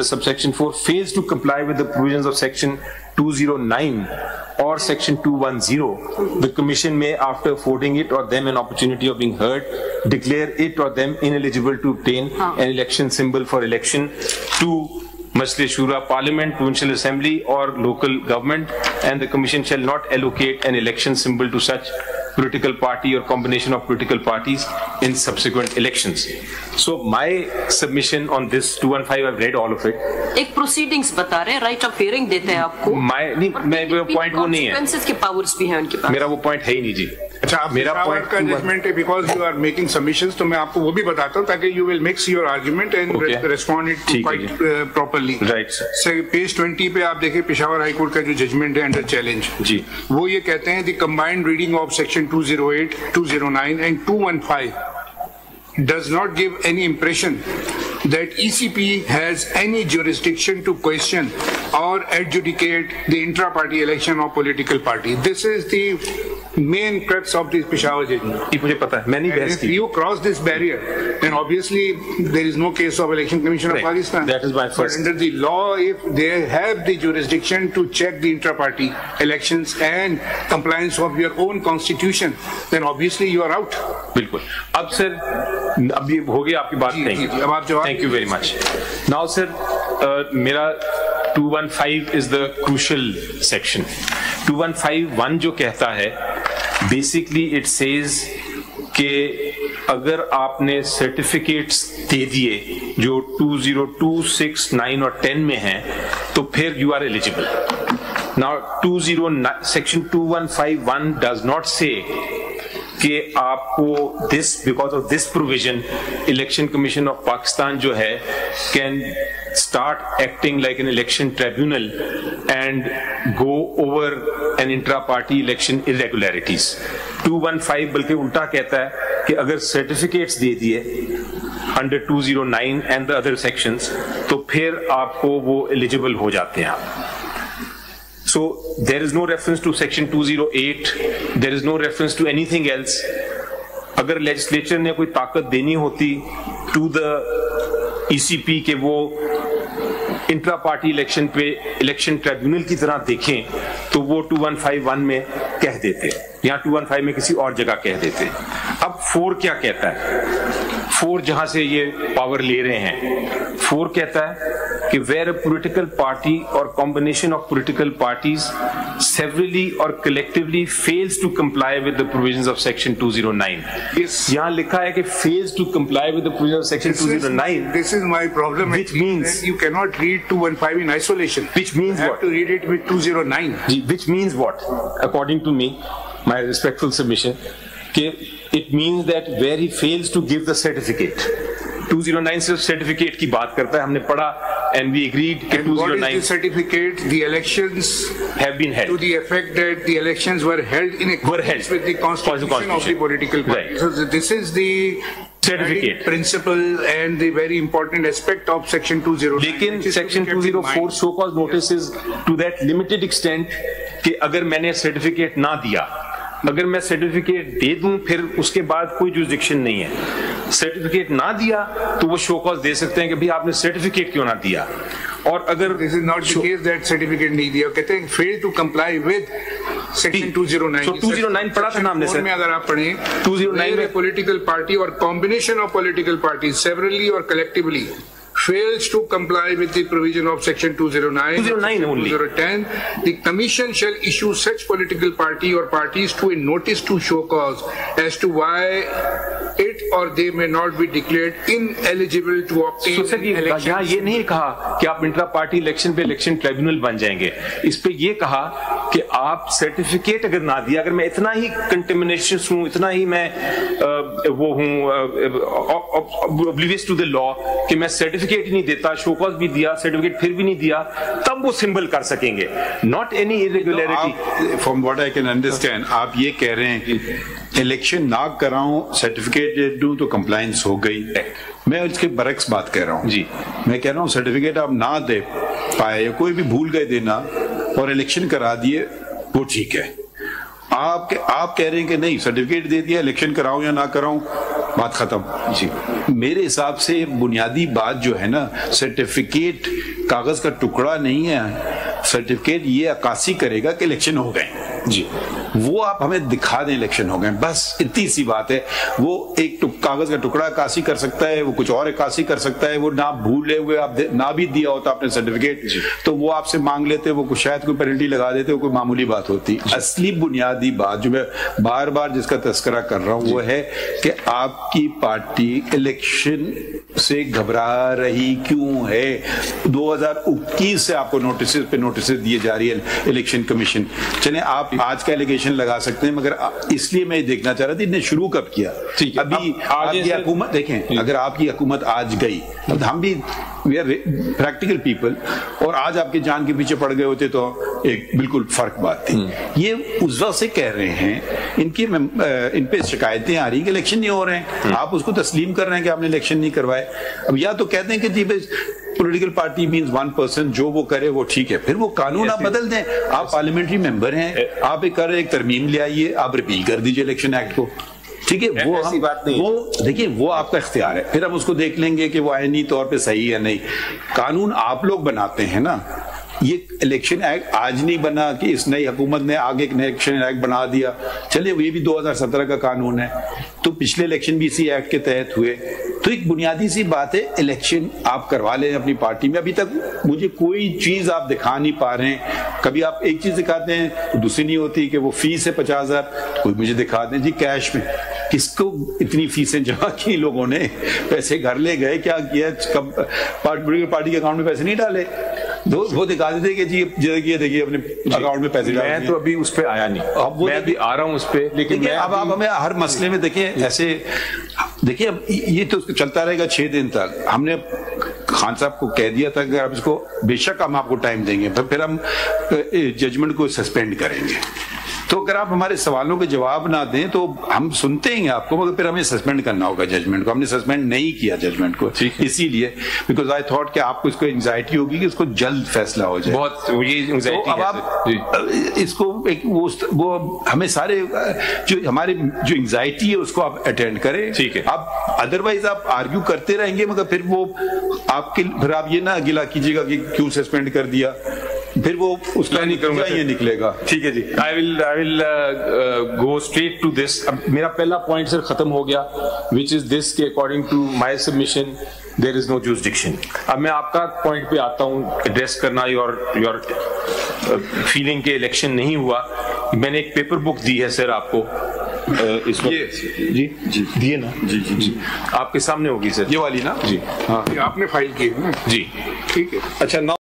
subsection 4 fails to comply with the provisions of section 209 or section 210, the commission may, after affording it or them an opportunity of being heard, declare it or them ineligible to obtain an election symbol for election to Majlis Shura, Parliament, Provincial Assembly or local government, and the commission shall not allocate an election symbol to such political party or combination of political parties in subsequent elections. So my submission on this 215, I've read all of it. एक proceedings बता रहे हैं, right of hearing देते हैं आपको. मेरा point वो नहीं है. Consequences के powers भी हैं उनके पास. मेरा वो point है ही नहीं जी. अच्छा, मेरा point का judgment है because you are making submissions, तो मैं आपको वो भी बताता हूँ ताकि you will mix your argument and respond it quite properly. Right sir. So page 20 पे आप देखिए पेशावर हाई कोर्ट का जो judgment है under challenge. जी. वो ये कहते हैं the combined reading of section 208, 209 and 215 does not give any impression that ECP has any jurisdiction to question or adjudicate the intra-party election of political party. This is the main crux of this Peshawar judgment. ये मुझे पता है, मैंने बहस की. If you cross this barrier, then obviously there is no case of Election Commission of Pakistan. That is my first. But under the law, if they have the jurisdiction to check the intra-party elections and compliance of your own constitution, then obviously you are out. बिल्कुल. अब sir, अब ये हो गया आपकी बात कहीं. अब आप जवाब. Thank you very much. Now sir, मेरा 215 is the crucial section. 215(1) जो कहता है, basically it says कि अगर आपने सर्टिफिकेट्स दे दिए जो 202, 6, 9 और 10 में हैं, तो फिर you are eligible. Now 209 section 215(1) does not say कि आपको because of this provision Election Commission of Pakistan जो है can start acting like an election tribunal and go over an intra-party election irregularities. 215 बल्कि उल्टा कहता है कि अगर certificates दे दिए under 209 and the other sections, तो फिर आपको वो eligible हो जाते हैं आप. So there is no reference to section 208, there is no reference to anything else. अगर legislature ने कोई ताकत देनी होती to the ECP के वो इंट्रा पार्टी इलेक्शन पे इलेक्शन ट्रिब्यूनल की तरह देखें, तो वो 2151 में कह देते, या 215 में किसी और जगह कह देते. अब 4 क्या कहता है? 4 जहां से ये पावर ले रहे हैं, 4 कहता है कि where a political party or combination of political parties severally or collectively fails to comply with the provisions of section 209. Yes. यहाँ लिखा है कि fails to comply with the provisions of section 209. This is my problem. Which means you cannot read 215 in isolation. Which means you what? have to read it with 209. Which means what? According to me, my respectful submission, it means that where he fails to give the certificate. 209 सिर्फ certificate की बात करता है, हमने पढ़ा and we agreed कि 209. What is the certificate? The elections have been held to the effect that the elections were held in accordance with the constitution of the political party. Right. So this is the certificate principle and the very important aspect of section 209. लेकिन section 204 show cause notices to that limited extent कि अगर मैंने certificate ना दिया, अगर मैं certificate दे दूं फिर उसके बाद कोई जुरिडिक्शन नहीं है. सर्टिफिकेट ना दिया तो वो शो कॉज दे सकते हैं कि भाई आपने सर्टिफिकेट क्यों ना दिया. और अगर this is not the case that certificate नहीं दिया, कहते हैं fail to comply with section 209. So 209 पढ़ा था ना हमने सर. में अगर आप पढ़ें 209 में पॉलिटिकल पार्टी और combination of political party severally और collectively fails to comply with the provision of section 209 only. 210, the commission shall issue such political party or parties to a notice to show cause as to why it or they may not be declared ineligible to obtain election. यहाँ ये नहीं कहा कि आप intra party election पे election tribunal बन जाएंगे. इस पे ये कहा कि आप सर्टिफिकेट अगर ना दिया, अगर मैं इतना ही कंटेमिनेशन हूँ, इतना ही मैं वो हूँ oblivious to the law कि मैं सर्टिफिकेट ही नहीं देता, शो कॉज भी दिया, सर्टिफिकेट फिर भी नहीं दिया, तब वो सिंबल कर सकेंगे. Not any irregularity. From what I can understand, आप ये कह रहे हैं कि इलेक्शन ना कराऊं, सर्टिफिकेट दे दूं तो कंप्लायंस हो गई. मैं उसके बरक्स बात कह रहा हूं जी. मैं कह रहा हूं सर्टिफिकेट आप ना दे पाए या कोई भी भूल गए देना और इलेक्शन करा दिए, वो ठीक है. आप कह रहे हैं कि नहीं, सर्टिफिकेट दे दिया, इलेक्शन कराऊं या ना कराऊं, बात खत्म जी। मेरे हिसाब से बुनियादी बात जो है ना, सर्टिफिकेट कागज का टुकड़ा नहीं है, सर्टिफिकेट ये अक्कासी करेगा कि इलेक्शन हो गए जी, वो आप हमें दिखा दें इलेक्शन हो गए, बस इतनी सी बात है। वो एक कागज का टुकड़ा अक्कासी कर सकता है, वो कुछ और अक्कासी कर सकता है, वो ना भूले हुए आप ना भी दिया होता आपने सर्टिफिकेट तो वो आपसे मांग लेते, वो शायद कोई पेनल्टी लगा देते, वो कोई मामूली बात होती। असली बुनियादी बात जो मैं बार बार जिसका तस्करा कर रहा हूं वो है कि आपकी पार्टी इलेक्शन से घबरा रही क्यों है। 2021 से आपको नोटिस पे नोटिस दिए जा रही है इलेक्शन कमीशन। चले आप आज का एलिगेशन लगा सकते हैं, मगर इसलिए मैं देखना चाह रहा था इन्हें शुरू कब किया। अभी आपकी हुकूमत देखें, अगर आपकी हुकूमत आज गई, हम भी वी आर प्रैक्टिकल पीपल, और आज आपके जान के पीछे पड़ गए होते तो एक बिल्कुल फर्क बात थी। ये उस वक्त से कह रहे हैं, इन पे शिकायतें आ रही कि इलेक्शन नहीं हो रहे हैं, आप उसको तस्लीम कर रहे हैं कि आपने इलेक्शन नहीं करवाए। अब या तो कहते हैं कि जी political party means one person, जो वो करे वो ठीक है, फिर वो कानून आप बदल दें। आप पार्लियामेंट्री मेंबर हैं, आप एक तरमीम ले आइए, आप रिपील कर दीजिए इलेक्शन एक्ट को, ठीक है। वो ऐसी बात नहीं, वो देखिए वो आपका इख्तियार है, फिर हम उसको देख लेंगे कि वो आईनी तौर पे सही है नहीं। कानून आप लोग बनाते हैं ना, ये इलेक्शन एक्ट आज नहीं बना कि इस नई हुकूमत ने आगे एक नया इलेक्शन एक्ट बना दिया। चलिए ये भी 2017 का कानून है, तो पिछले इलेक्शन भी इसी एक्ट के तहत हुए। तो एक बुनियादी सी बात है, इलेक्शन आप करवा लें अपनी पार्टी में। अभी तक मुझे कोई चीज आप दिखा नहीं पा रहे हैं। कभी आप एक चीज दिखाते हैं तो दूसरी नहीं होती, कि वो फीस है 50,000, कोई मुझे दिखा दें जी कैश में किसको इतनी फीसें जमा की लोगों ने, पैसे घर ले गए, क्या किया, कब पार्टी के अकाउंट में पैसे नहीं डाले, वो दिखा देते कि जी ये देखिए अपने अकाउंट में पैसे डाले। मैं तो अभी उस पर आया नहीं, अब मैं अभी आ रहा हूँ उस पर, लेकिन अब आप हमें हर मसले में देखिए ऐसे देखिए, अब ये तो चलता रहेगा 6 दिन तक। हमने खान साहब को कह दिया था कि आप इसको बेशक हम आपको टाइम देंगे, फिर हम जजमेंट को सस्पेंड करेंगे। तो अगर आप हमारे सवालों के जवाब ना दें तो हम सुनते हैं आपको, मगर फिर हमें सस्पेंड करना होगा जजमेंट को। हमने सस्पेंड नहीं किया जजमेंट को, इसीलिए बिकॉज आई थॉट कि आपको इसको एंजाइटी होगी कि इसको जल्द फैसला हो जाए। बहुत ये एंजाइटी तो अब आप इसको एक वो हमें सारे जो हमारे जो एंजाइटी है उसको आप अटेंड करें, ठीक है। आप अदरवाइज आप आर्ग्यू करते रहेंगे, मगर फिर वो आपके फिर आप ये ना गिला कीजिएगा कि क्यों सस्पेंड कर दिया, फिर वो उसका नहीं करूंगा ये निकलेगा। ठीक है जी, I will go straight to this. अब मेरा पहला पॉइंट सर खत्म हो गया, विच इज दिस कि according to my submission there is no jurisdiction. अब मैं आपका पॉइंट पे आता हूँ, एड्रेस करना योर फीलिंग के इलेक्शन नहीं हुआ। मैंने एक पेपर बुक दी है सर आपको इस वक्त, जी दिए ना, जी आपके सामने होगी सर, ये वाली ना जी, हाँ आपने फाइल की है ना जी, ठीक है। अच्छा।